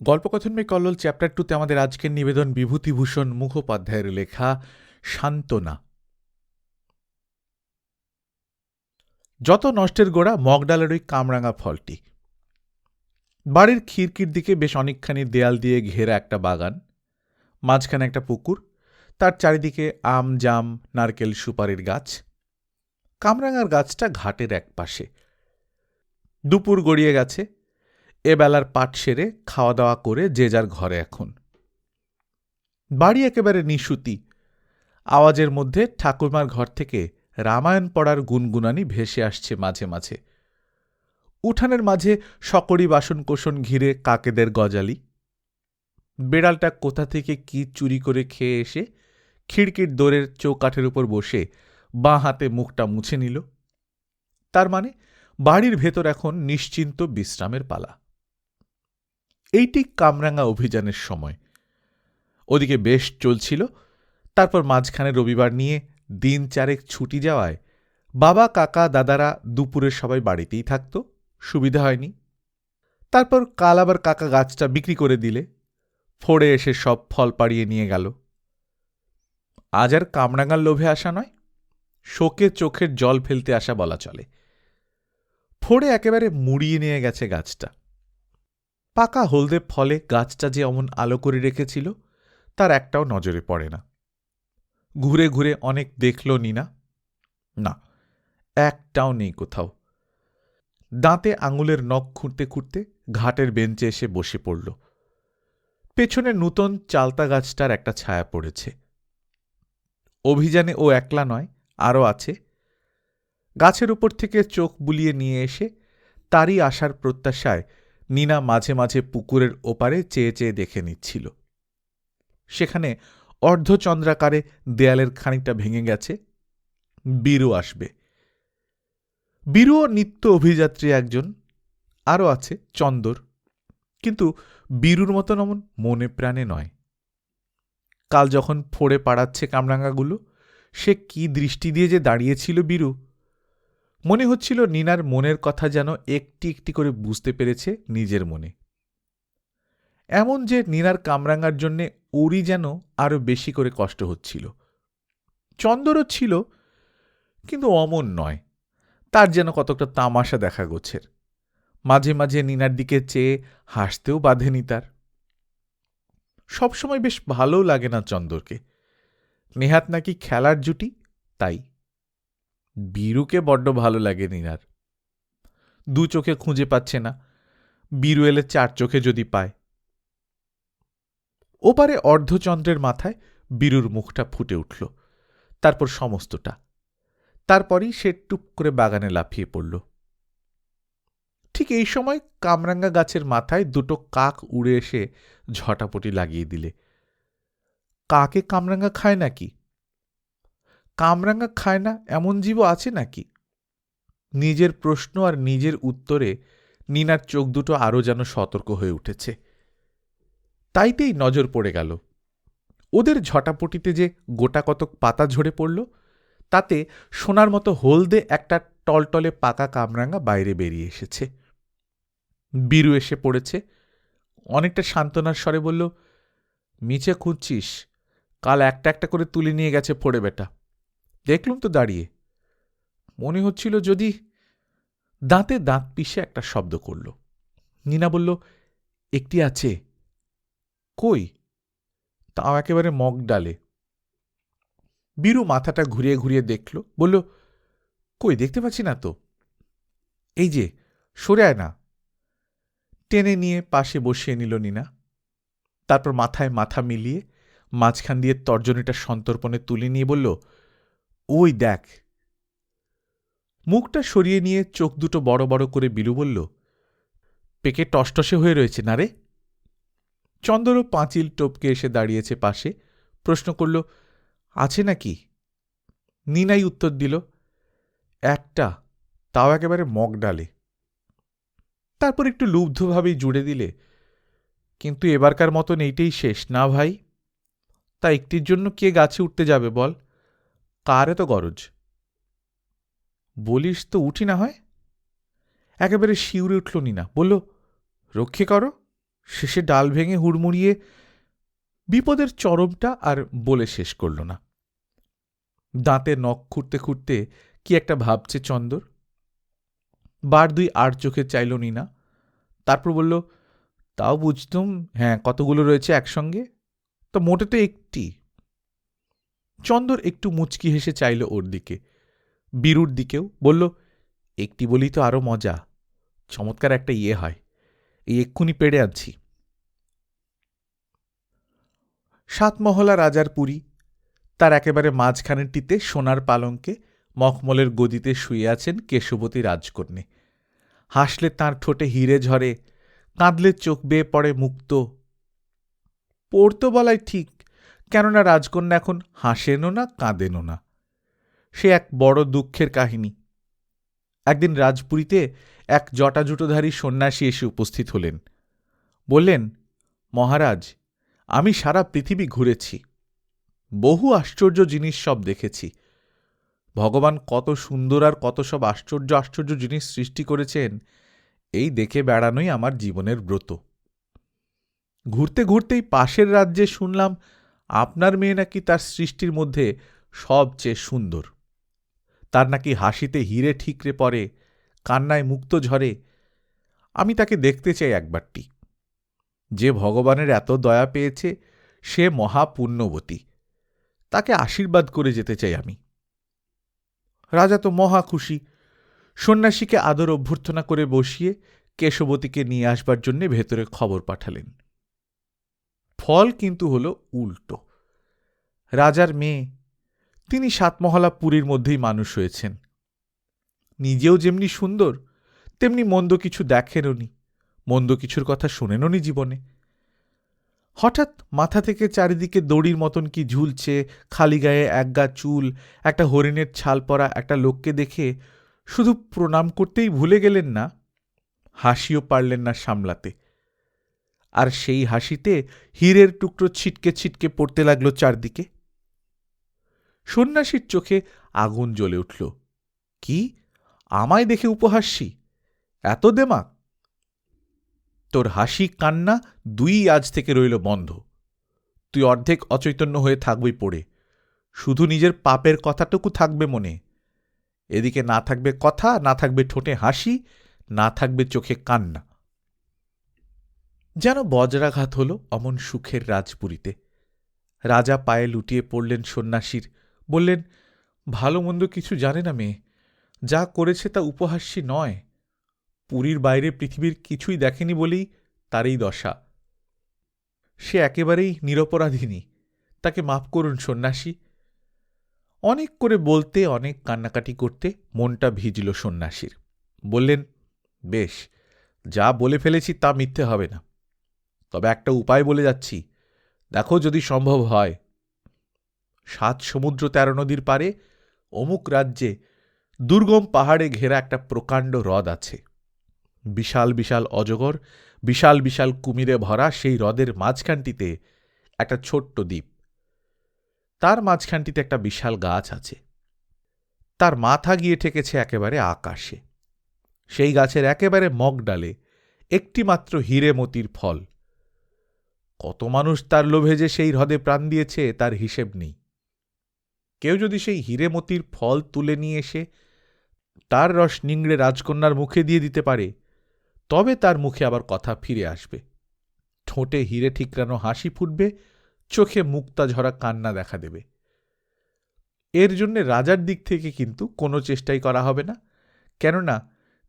গল্পকথন মে Kallol chapter 2তে আমাদের আজকের নিবেদন বিভূতিভূষণ মুখোপাধ্যায়ের লেখা সান্ত্বনা। যত নষ্টের গোড়া মগডালের ওই কামরাঙা ফলটি। বাড়ির খিড়কির দিকে বেশ অনেকখানি দেয়াল দিয়ে ঘেরা একটা বাগান, মাঝখানে একটা পুকুর, তার চারিদিকে আম জাম নারকেল সুপারির গাছ। কামরাঙার গাছটা ঘাটের এক পাশে। দুপুর গড়িয়ে গেছে, এবেলার পাট সেরে খাওয়া দাওয়া করে যে যার ঘরে এখন। বাড়ি একেবারে নিশুতি। আওয়াজের মধ্যে ঠাকুরমার ঘর থেকে রামায়ণ পড়ার গুনগুনানি ভেসে আসছে মাঝে মাঝে। উঠানের মাঝে সকড়ি বাসনকোসন ঘিরে কাকেদের গজালি। বেড়ালটা কোথা থেকে কি চুরি করে খেয়ে এসে খিড়কির দোরের চৌকাঠের উপর বসে বাঁ হাতে মুখটা মুছে নিল। তার মানে বাড়ির ভেতর এখন নিশ্চিন্ত বিশ্রামের পালা। এইটি কামরাঙা অভিযানের সময়। ওদিকে বেশ চলছিল। তারপর মাঝখানে রবিবার নিয়ে দিন চারেক ছুটি যাওয়ায় বাবা কাকা দাদারা দুপুরের সবাই বাড়িতেই থাকত, সুবিধা হয়নি। তারপর কাল আবার কাকা গাছটা বিক্রি করে দিলে, ফোড়ে এসে সব ফল পাড়িয়ে নিয়ে গেল। আজ আর কামরাঙার লোভে আসা নয়, শোকে চোখের জল ফেলতে আসা বলা চলে। ফোড়ে একেবারে মুড়িয়ে নিয়ে গেছে গাছটা। পাকা হলদে ফলে গাছটা যে অমন আলো করে রেখেছিল তার একটাও নজরে পড়ে না। ঘুরে ঘুরে অনেক দেখল নিনা, না, একটাও নেই কোথাও। দাঁতে আঙুলের নখ খুঁড়তে খুঁড়তে ঘাটের বেঞ্চে এসে বসে পড়ল। পেছনে নূতন চালতা গাছটার একটা ছায়া পড়েছে। অভিযানে ও একলা নয়, আরও আছে। গাছের উপর থেকে চোখ বুলিয়ে নিয়ে এসে তারই আসার প্রত্যাশায় নিনা মাঝে মাঝে পুকুরের ওপারে চেয়ে চেয়ে দেখে নিচ্ছিল। সেখানে অর্ধচন্দ্রাকারে দেয়ালের খানিকটা ভেঙে গেছে। বীরু আসবে। বীরুও নিত্য অভিযাত্রী একজন। আরও আছে চন্দর, কিন্তু বীরুর মতন অমন মনে প্রাণে নয়। কাল যখন ফোড়ে পাড়াচ্ছে কামরাঙাগুলো, সে কি দৃষ্টি দিয়ে যে দাঁড়িয়েছিল বীরু! মনে হচ্ছিল নিনার মনের কথা যেন একটি একটি করে বুঝতে পেরেছে নিজের মনে। এমন যে নিনার কামরাঙার জন্যে ওরই যেন আরো বেশি করে কষ্ট হচ্ছিল। চন্দরও ছিল, কিন্তু অমন নয়। তার যেন কতটা তামাশা দেখা গোছের। মাঝে মাঝে নিনার দিকে চেয়ে হাসতেও বাঁধেনি তার। সবসময় বেশ ভালোও লাগে না চন্দরকে। নেহাত নাকি খেলার জুটি, তাই। বীরুকে বড্ড ভালো লাগে নিনার। দু চোখে খুঁজে পাচ্ছে না, বীরু এলে চার চোখে যদি পায়। ওপারে অর্ধচন্দ্রের মাথায় বীরুর মুখটা ফুটে উঠল, তারপর সমস্তটা। তারপরই সে টুপ করে বাগানে লাফিয়ে পড়ল। ঠিক এই সময় কামরাঙ্গা গাছের মাথায় দুটো কাক উড়ে এসে ঝটাপটি লাগিয়ে দিলে। কাকে কামরাঙ্গা খায় নাকি? কামরাঙ্গা খায় না এমন জীবও আছে নাকি? নিজের প্রশ্ন আর নিজের উত্তরে নিনার চোখ দুটো আরো যেন সতর্ক হয়ে উঠেছে। তাইতেই নজর পড়ে গেল। ওদের ঝটাপটিতে যে গোটা কতক পাতা ঝরে পড়ল, তাতে সোনার মতো হলদে একটা টলটলে পাকা কামরাঙা বাইরে বেরিয়ে এসেছে। বীরু এসে পড়েছে। অনেকটা সান্ত্বনার স্বরে বলল, মিছে খুঁজছিস? কাল একটা একটা করে তুলে নিয়ে গেছে ফোড়ে বেটা, দেখলুম তো দাঁড়িয়ে। মনে হচ্ছিল যদি। দাঁতে দাঁত পিষে একটা শব্দ করল। নিনা বলল, একটি আছে। কই? তাও একেবারে মগ ডালে। বীরু মাথাটা ঘুরিয়ে ঘুরিয়ে দেখল, বলল, কই দেখতে পাচ্ছি না তো। এই যে, সরে আয় না। টেনে নিয়ে পাশে বসিয়ে নিল নিনা। তারপর মাথায় মাথা মিলিয়ে মাঝখান দিয়ে তর্জনীটা সন্তর্পণে তুলে নিয়ে বলল, ওই দেখ। মুখটা সরিয়ে নিয়ে চোখ দুটো বড় বড় করে বিলু বলল, পেকে টসটসে হয়ে রয়েছে না রে? চন্দরও পাঁচিল টপকে এসে দাঁড়িয়েছে পাশে, প্রশ্ন করল, আছে নাকি? নিনাই উত্তর দিল, একটা, তাও একেবারে মগ ডালে। তারপর একটু লুব্ধভাবেই জুড়ে দিলে, কিন্তু এবারকার মতন এইটাই শেষ না ভাই? তা একটির জন্য কে গাছে উঠতে যাবে বল? কার এত গরজ? বলিস তো উঠি না হয়। একেবারে শিউরে উঠল নিনা, বলল, রক্ষে করো। শেষে ডাল ভেঙে হুড়মুড়িয়ে বিপদের চরমটা আর বলে শেষ করল না। দাঁতে নখ খুঁড়তে খুঁড়তে কি একটা ভাবছে চন্দর। বার দুই আর চোখে চাইল নিনা, তারপর বলল, তাও বুঝতুম, হ্যাঁ কতগুলো রয়েছে একসঙ্গে, তো মোটে তো একটি। চন্দর একটু মুচকি হেসে চাইল ওর দিকে, বীরুর দিকেও, বলল, একটি বলি তো আরো মজা, চমৎকার একটা ইয়ে হয়, এই এক্ষুনি পেড়ে আনছি। 7 মহলা রাজার পুরী, তার একেবারে মাঝখানেরটিতে সোনার পালঙ্কে মখমলের গদিতে শুয়ে আছেন কেশবতী রাজকন্যে। হাসলে তাঁর ঠোঁটে হিরে ঝরে, কাঁদলে চোখ বেয়ে পড়ে মুক্ত। পড়তো বলাই ঠিক, কেননা রাজকন্যা এখন হাসেনও না কাঁদেনও না। সে এক বড় দুঃখের কাহিনী। একদিন রাজপুরীতে এক জটাজুটোধারী সন্ন্যাসী এসে উপস্থিত হলেন। বললেন, মহারাজ, আমি সারা পৃথিবী ঘুরেছি, বহু আশ্চর্য জিনিস সব দেখেছি। ভগবান কত সুন্দর আর কত সব আশ্চর্য আশ্চর্য জিনিস সৃষ্টি করেছেন, এই দেখে বেড়ানোই আমার জীবনের ব্রত। ঘুরতে ঘুরতেই পাশের রাজ্যে শুনলাম আপনার মেয়ে নাকি তার সৃষ্টির মধ্যে সবচেয়ে সুন্দর। তার নাকি হাসিতে হিরে ঠিকরে পড়ে, কান্নায় মুক্ত ঝরে। আমি তাকে দেখতে চাই একবারটি। যে ভগবানের এত দয়া পেয়েছে সে মহাপুণ্যবতী, তাকে আশীর্বাদ করে যেতে চাই আমি। রাজা তো মহা খুশি, সন্ন্যাসীকে আদর অভ্যর্থনা করে বসিয়ে কেশবতীকে নিয়ে আসবার জন্য ভেতরে খবর পাঠালেন। ফল কিন্তু হল উল্টো। রাজার মেয়ে, তিনি 7 মহলা পুরীর মধ্যেই মানুষ হয়েছেন। নিজেও যেমনি সুন্দর, তেমনি মন্দ কিছু দেখেননি, মন্দ কিছুর কথা শোনেননি জীবনে। হঠাৎ মাথা থেকে চারিদিকে দড়ির মতন কি ঝুলছে, খালি গায়ে একগা চুল, একটা হরিণের ছাল পরা একটা লোককে দেখে শুধু প্রণাম করতেই ভুলে গেলেন না, হাসিও পারলেন না সামলাতে। আর সেই হাসিতে হীরের টুকরো ছিটকে ছিটকে পড়তে লাগলো চারদিকে। সন্ন্যাসীর চোখে আগুন জ্বলে উঠল। কি, আমায় দেখে উপহাসী? এত দেমাক? তোর হাসি কান্না দুই আজ থেকে রইল বন্ধ। তুই অর্ধেক অচৈতন্য হয়ে থাকবি পড়ে, শুধু নিজের পাপের কথাটুকু থাকবে মনে। এদিকে না থাকবে কথা, না থাকবে ঠোঁটে হাসি, না থাকবে চোখে কান্না। যেন বজ্রাঘাত হল অমন সুখের রাজপুরীতে। রাজা পায়ে লুটিয়ে পড়লেন সন্ন্যাসীর, বললেন, ভালো মন্দ কিছু জানে না মেয়ে, যা করেছে তা উপহাস্যি নয়। পুরীর বাইরে পৃথিবীর কিছুই দেখেনি বলেই তার এই দশা। সে একেবারেই নিরপরাধিনী, তাকে মাফ করুন সন্ন্যাসী। অনেক করে বলতে, অনেক কান্নাকাটি করতে মনটা ভিজল সন্ন্যাসীর। বললেন, বেশ, যা বলে ফেলেছি তা মিথ্যে হবে না, তবে একটা উপায় বলে যাচ্ছি, দেখো যদি সম্ভব হয়। 7 সমুদ্র 13 নদীর পারে অমুক রাজ্যে দুর্গম পাহাড়ে ঘেরা একটা প্রকাণ্ড হ্রদ আছে। বিশাল বিশাল অজগর, বিশাল বিশাল কুমিরে ভরা সেই হ্রদের মাঝখানটিতে একটা ছোট্ট দ্বীপ। তার মাঝখানটিতে একটা বিশাল গাছ আছে, তার মাথা গিয়ে ঠেকেছে একেবারে আকাশে। সেই গাছের একেবারে মগডালে একটি মাত্র হীরে মতির ফল। কত মানুষ তার লোভে যে সেই হ্রদে প্রাণ দিয়েছে তার হিসেব নেই। কেউ যদি সেই হীরে মতির ফল তুলে নিয়ে এসে তার রস নিংড়ে রাজকন্যার মুখে দিয়ে দিতে পারে, তবে তার মুখে আবার কথা ফিরে আসবে। ঠোঁটে হিরে ঠিকরানো হাসি ফুটবে, চোখে মুক্তা ঝরা কান্না দেখা দেবে। এর জন্য রাজার দিক থেকে কিন্তু কোনো চেষ্টাই করা হবে না, কেননা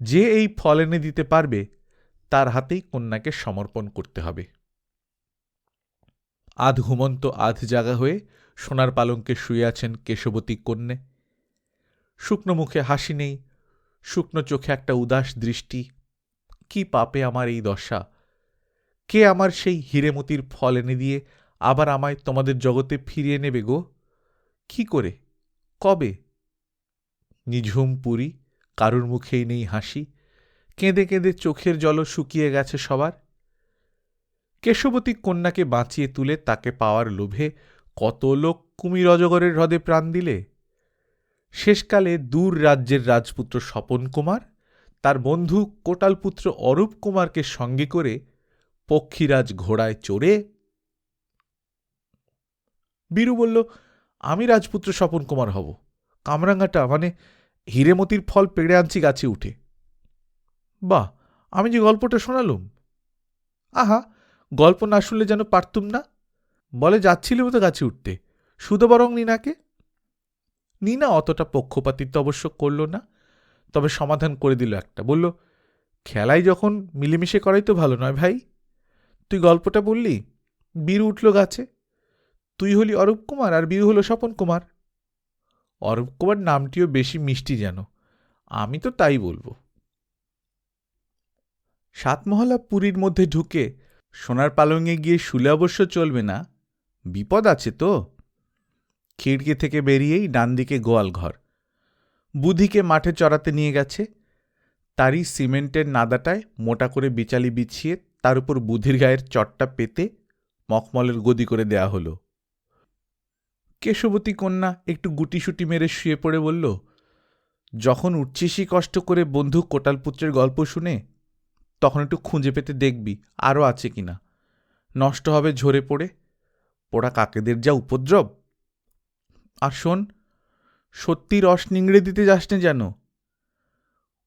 যে এই ফল এনে দিতে পারবে তার হাতেই কন্যাকে সমর্পণ করতে হবে। আধ ঘুমন্ত আধ জাগা হয়ে সোনার পালঙ্কে শুয়ে আছেন কেশবতী কন্যে। শুকনো মুখে হাসি নেই, শুকনো চোখে একটা উদাস দৃষ্টি। কি পাপে আমার এই দশা? কে আমার সেই হীরেমতির ফল এনে দিয়ে আবার আমায় তোমাদের জগতে ফিরিয়ে নেবে গো? কি করে, কবে? নিঝুম পুরী, কারুর মুখেই নেই হাসি, কেঁদে কেঁদে চোখের জলও শুকিয়ে গেছে সবার। কেশবতী কন্যাকে বাঁচিয়ে তুলে তাকে পাওয়ার লোভে কত লোক কুমির অজগরের হ্রদে প্রাণ দিলে। শেষকালে দূর রাজ্যের রাজপুত্র স্বপন কুমার তার বন্ধু কোটালপুত্র অরূপ কুমারকে সঙ্গে করে পক্ষীরাজ ঘোড়ায় চড়ে। বীরু বলল, আমি রাজপুত্র স্বপন কুমার হব। কামরাঙ্গাটা মানে হীরেমতির ফল পেড়ে আনছি গাছে উঠে। বাহ, আমি যে গল্পটা শোনালুম। আহা, গল্প না শুনলে যেন পারতুম না। বলে যাচ্ছিলে তো গাছে উঠতে, শুধু বরং নিনাকে। নিনা অতটা পক্ষপাতিত্ব অবশ্য করল না, তবে সমাধান করে দিল একটা। বলল, খেলাই যখন মিলেমিশে করাই তো ভালো নয় ভাই। তুই গল্পটা বললি, বীরু উঠল গাছে। তুই হলি অরূপ কুমার আর বীরু হলো স্বপন কুমার। অরূপ কুমার নামটিও বেশি মিষ্টি যেন, আমি তো তাই বলবো। সাতমহলা পুরীর মধ্যে ঢুকে সোনার পালঙে গিয়ে শুলে অবশ্য চলবে না, বিপদ আছে তো। খিড়কি থেকে বেরিয়েই ডান দিকে গোয়াল ঘর। বুধিকে মাঠে চড়াতে নিয়ে গেছে। তারই সিমেন্টের নাদাটায় মোটা করে বিচালি বিছিয়ে তার উপর বুধির গায়ের চটটা পেতে মখমলের গদি করে দেয়া হলো। কেশবতী কন্যা একটু গুটিসুটি মেরে শুয়ে পড়ে বলল, যখন উঠছিসই কষ্ট করে বন্ধু কোটালপুত্রের গল্প শুনে, তখন একটু খুঁজে পেতে দেখবি আরও আছে কিনা। নষ্ট হবে ঝরে পড়ে, পোড়া কাকেদের যা উপদ্রব। আর শোন, সত্যি রস নিংড়ে দিতে যাস না যেন।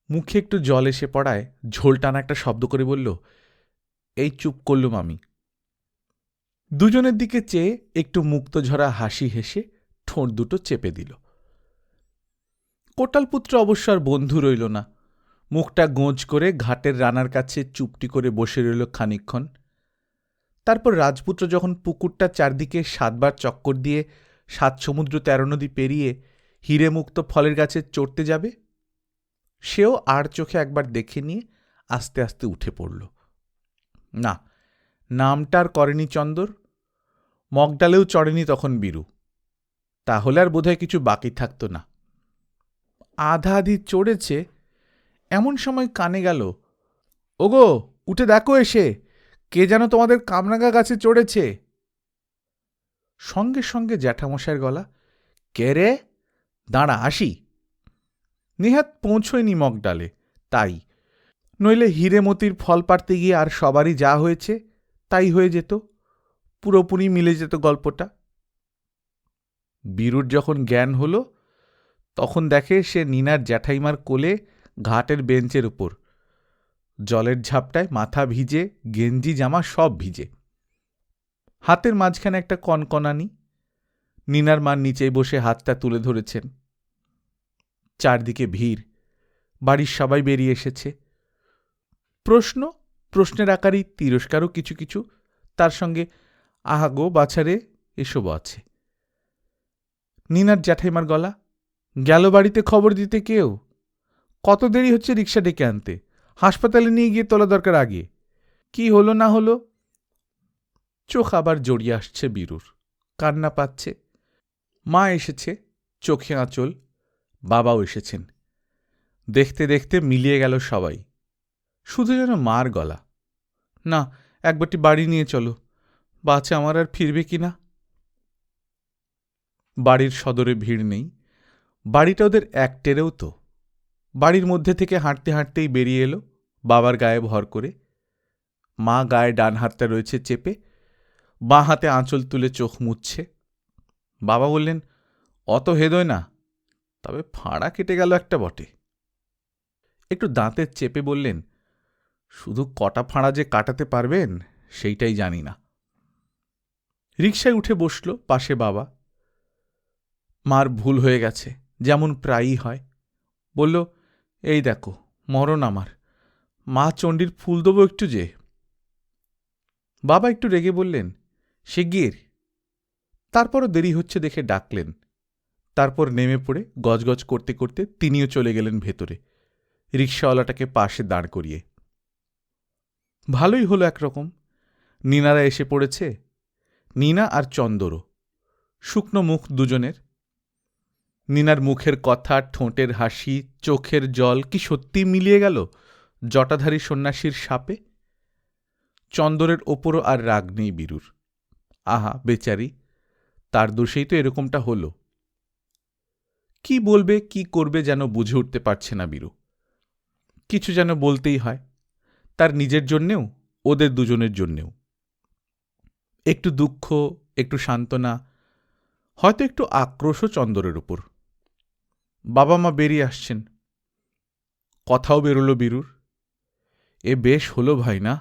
মুখে একটু জল এসে পড়ায় ঝোল টানা একটা শব্দ করে বলল, এই চুপ করলুম আমি। দুজনের দিকে চেয়ে একটু মুক্তঝরা হাসি হেসে ঠোঁট দুটো চেপে দিল। কোটালপুত্র অবশ্য আর বন্ধু রইল না। মুখটা গোঁজ করে ঘাটের রানার কাছে চুপটি করে বসে রইল খানিকক্ষণ। তারপর রাজপুত্র যখন পুকুরটা চারদিকে 7 বার চক্কর দিয়ে 7 সমুদ্র 13 নদী পেরিয়ে হীরেমুক্ত ফলের গাছে চড়তে যাবে, সেও আর চোখে একবার দেখে নিয়ে আস্তে আস্তে উঠে পড়ল। না, নামটার করেনি চন্দর, মগডালেও চড়েনি তখন বীরু। তাহলে আর বোধহয় কিছু বাকি থাকত না। আধা আধি চড়েছে, এমন সময় কানে গেল, ওগো উঠে দেখো এসে, কে যেন তোমাদের কামরাঙ্গা গাছে চড়েছে। সঙ্গে সঙ্গে জ্যাঠামশাইয়ের গলা, কে রে, দাঁড়া আসি। নেহাত পৌঁছয়নি মগডালে, তাই নইলে হীরেমতির ফল পাড়তে গিয়ে আর সবারই যা হয়েছে তাই হয়ে যেত, পুরোপুরি মিলে যেত গল্পটা। বীরুর যখন জ্ঞান হল, তখন দেখে সে নিনার জ্যাঠাইমার কোলে ঘাটের বেঞ্চের উপর, জলের ঝাপটায় মাথা ভিজে, গেঞ্জি জামা সব ভিজে। হাতের মাঝখানে একটা কনকনানি। নিনার মা নিচেই বসে হাতটা তুলে ধরেছেন। চারদিকে ভিড়, বাড়ির সবাই বেরিয়ে এসেছে। প্রশ্ন, প্রশ্নের আকারই তিরস্কারও কিছু কিছু, তার সঙ্গে আহাগো বাছারে এসবও আছে। নিনার জ্যাঠাইমার গলা, গেল বাড়িতে খবর দিতে কেউ? কত দেরি হচ্ছে রিক্সা ডেকে আনতে, হাসপাতালে নিয়ে গিয়ে তোলা দরকার আগে। কি হলো না হলো। চোখ আবার জড়িয়ে আসছে বীরুর, কান্না পাচ্ছে। মা এসেছে, চোখে আঁচল, বাবাও এসেছেন। দেখতে দেখতে মিলিয়ে গেল সবাই, শুধু যেন মার গলা, না একবারটি বাড়ি নিয়ে চলো, বাচ্চা আমার আর ফিরবে কিনা। বাড়ির সদরে ভিড় নেই, বাড়িটা ওদের এক টেরেও তো। বাড়ির মধ্যে থেকে হাঁটতে হাঁটতেই বেরিয়ে এলো, বাবার গায়ে ভর করে। মা গায়ে ডান হাতটা রয়েছে চেপে, বাঁ হাতে আঁচল তুলে চোখ মুছছে। বাবা বললেন, অত হেদয় না, তবে ফাঁড়া কেটে গেল একটা বটে। একটু দাঁতের চেপে বললেন, শুধু কটা ফাঁড়া যে কাটাতে পারবেন সেইটাই জানি না। রিকশায় উঠে বসল পাশে বাবা। মার ভুল হয়ে গেছে, যেমন প্রায়ই হয়। বলল, এই দেখো মরণ আমার, মা চণ্ডীর ফুল দেবো একটু যে। বাবা একটু রেগে বললেন, শিগগির। তারপরও দেরি হচ্ছে দেখে ডাকলেন। তারপর নেমে পড়ে গজগজ করতে করতে তিনিও চলে গেলেন ভেতরে, রিকশাওয়ালাটাকে পাশে দাঁড় করিয়ে। ভালোই হলো একরকম, নিনারা এসে পড়েছে। নিনা আর চন্দরও, শুকনো মুখ দুজনের। নিনার মুখের কথা, ঠোঁটের হাসি, চোখের জল কি সত্যি মিলিয়ে গেল জটাধারী সন্ন্যাসীর সাপে। চন্দরের ওপরও আর রাগ নেই বীরুর। আহা বেচারি, তার দোষেই তো এরকমটা হল। কি বলবে কি করবে যেন বুঝে উঠতে পারছে না বীরু। কিছু যেন বলতেই হয়, তার নিজের জন্যেও ওদের দুজনের জন্যেও। একটু দুঃখ, একটু সান্ত্বনা, হয়তো একটু আক্রোশও চন্দরের উপর। বাবা মা বেরিয়ে আসছেন, কথাও বেরোলো বীরুর। এ বেশ হলো ভাই না,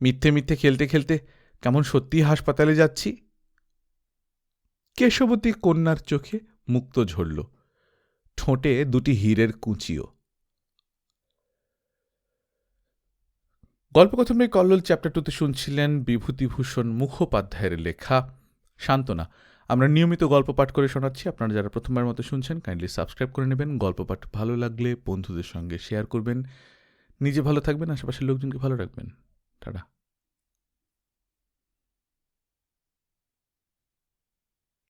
মিথ্যে মিথ্যে খেলতে খেলতে কেমন সত্যি হাসপাতালে যাচ্ছি। কেশবতী কন্যার চোখে মুক্ত ঝরল, ঠোঁটে দুটি হীরের কুঁচিও। গল্পকথন বই কল্লোল চ্যাপ্টার 2-তে শুনছিলেন বিভূতিভূষণ মুখোপাধ্যায়ের লেখা সান্ত্বনা। আমরা নিয়মিত গল্প পাঠ করে শোনাচ্ছি। আপনারা যারা প্রথমবার মতো শুনছেন কাইন্ডলি সাবস্ক্রাইব করে নেবেন। গল্প পাঠ ভালো লাগলে বন্ধুদের সঙ্গে শেয়ার করবেন। নিজে ভালো থাকবেন, আশেপাশের লোকজনকে ভালো রাখবেন। টাটা।